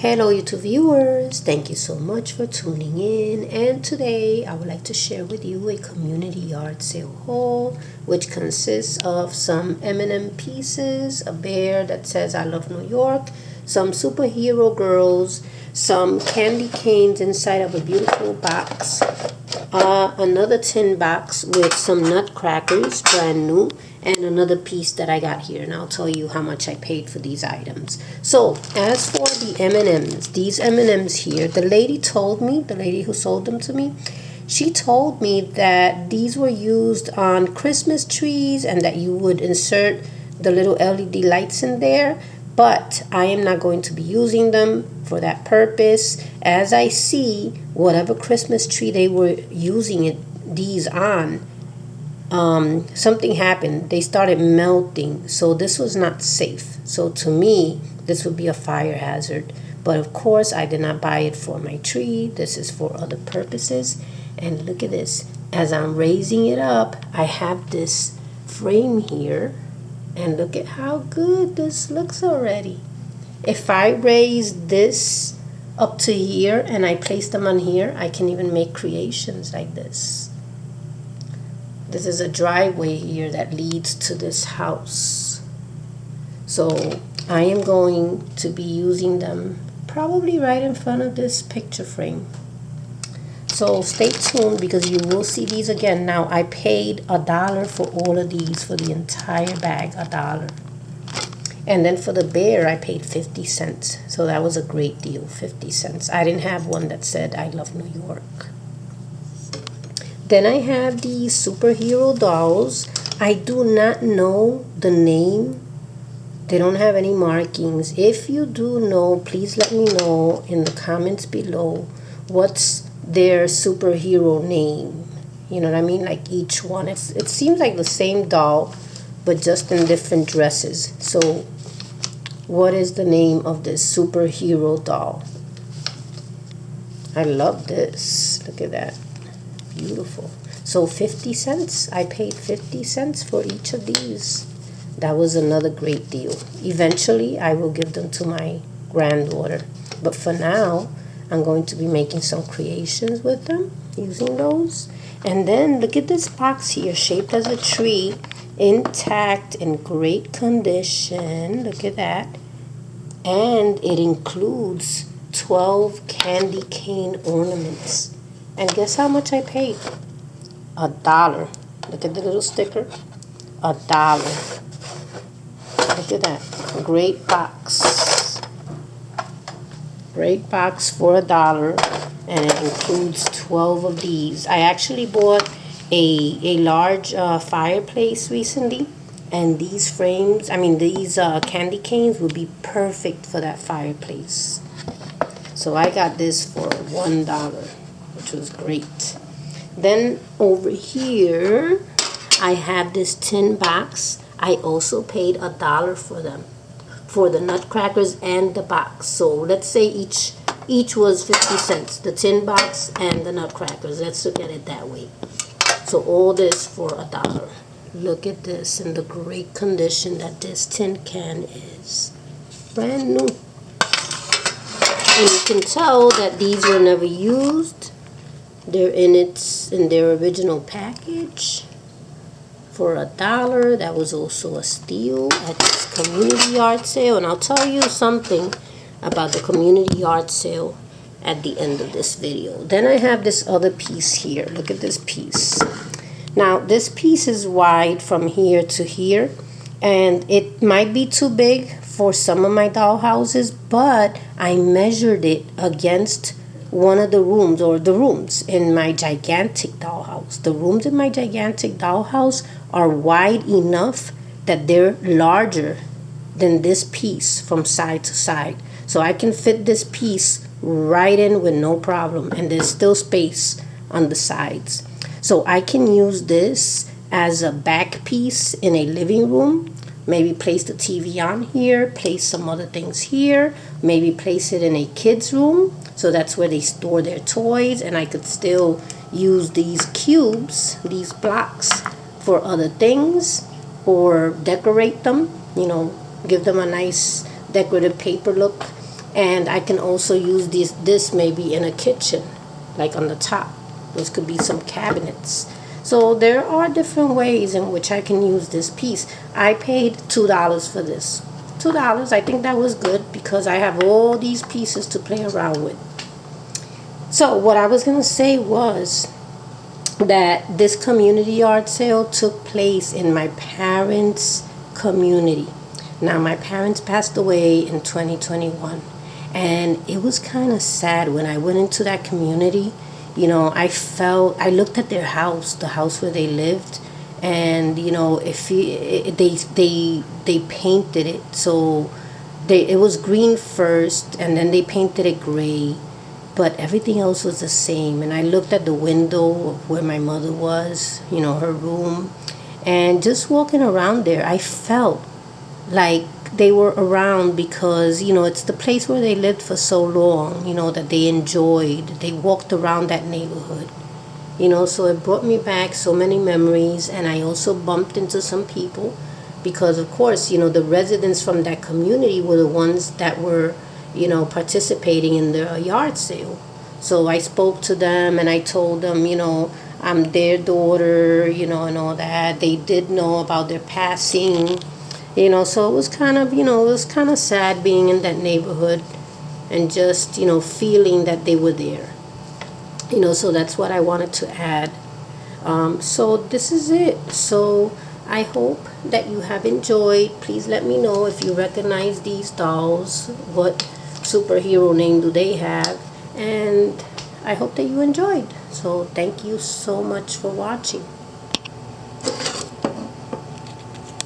Hello YouTube viewers, thank you so much for tuning in, and today I would like to share with you a community yard sale haul which consists of some M&M pieces, a bear that says I love New York, some superhero girls, some candy canes inside of a beautiful box, another tin box with some nutcrackers brand new, and another piece that I got here, and I'll tell you how much I paid for these items. So as for the M&Ms, these M&Ms here, the lady who sold them to me, she told me that these were used on Christmas trees and that you would insert the little LED lights in there, but I am not going to be using them for that purpose. As I see, whatever Christmas tree they were using these on, something happened. They started melting, so this was not safe. So to me, this would be a fire hazard. But of course, I did not buy it for my tree. This is for other purposes. And look at this. As I'm raising it up, I have this frame here. And look at how good this looks already. If I raise this up to here and I place them on here, I can even make creations like this. This is a driveway here that leads to this house. So I am going to be using them probably right in front of this picture frame. So stay tuned because you will see these again. Now I paid $1 for all of these, for the entire bag, $1. And then for the bear I paid 50 cents. So that was a great deal, 50 cents. I didn't have one that said I love New York. Then I have these superhero dolls. I do not know the name. They don't have any markings. If you do know, please let me know in the comments below what's their superhero name. You know what I mean? Like each one. It seems like the same doll, but just in different dresses. So what is the name of this superhero doll? I love this. Look at that. Beautiful. So 50 cents. I paid 50 cents for each of these. That was another great deal. Eventually, I will give them to my granddaughter. But for now, I'm going to be making some creations with them, using those. And then look at this box here, shaped as a tree, intact, in great condition. Look at that. And it includes 12 candy cane ornaments. And guess how much I paid? $1. Look at the little sticker. $1. Look at that. Great box. Great box for $1. And it includes 12 of these. I actually bought a large fireplace recently. And these frames, these candy canes would be perfect for that fireplace. So I got this for $1. Which was great. Then over here I have this tin box. I also paid $1 for them, for the nutcrackers and the box. So let's say each was 50 cents, the tin box and the nutcrackers. Let's look at it that way. So all this for $1. Look at this in the great condition that this tin can is. Brand new. And you can tell that these were never used. They're in their original package for $1. That was also a steal at this community yard sale. And I'll tell you something about the community yard sale at the end of this video. Then I have this other piece here. Look at this piece. Now this piece is wide from here to here, and it might be too big for some of my doll houses, but I measured it against one of the rooms, or the rooms in my gigantic dollhouse. The rooms in my gigantic dollhouse are wide enough that they're larger than this piece from side to side. So I can fit this piece right in with no problem, and there's still space on the sides. So I can use this as a back piece in a living room. Maybe place the TV on here, place some other things here, maybe place it in a kid's room. So that's where they store their toys, and I could still use these cubes, these blocks, for other things, or decorate them, give them a nice decorative paper look. And I can also use this maybe in a kitchen, like on the top. Those could be some cabinets. So there are different ways in which I can use this piece. I paid $2 for this. $2, I think that was good because I have all these pieces to play around with. So what I was going to say was that this community yard sale took place in my parents' community. Now, my parents passed away in 2021, and it was kind of sad when I went into that community. You know, I looked at their house, the house where they lived, and you know, they painted it, so it was green first, and then they painted it gray, but everything else was the same. And I looked at the window of where my mother was, you know, her room, and just walking around there, I felt like they were around because, you know, it's the place where they lived for so long, you know, that they enjoyed. They walked around that neighborhood, you know, so it brought me back so many memories. And I also bumped into some people because, of course, you know, the residents from that community were the ones that were, you know, participating in the yard sale. So I spoke to them and I told them, you know, I'm their daughter, you know, and all that. They did know about their passing, you know, so it was kind of, you know, it was kind of sad being in that neighborhood and just, you know, feeling that they were there. You know, so that's what I wanted to add. So this is it. So I hope that you have enjoyed. Please let me know if you recognize these dolls. What superhero name do they have? And I hope that you enjoyed. So thank you so much for watching.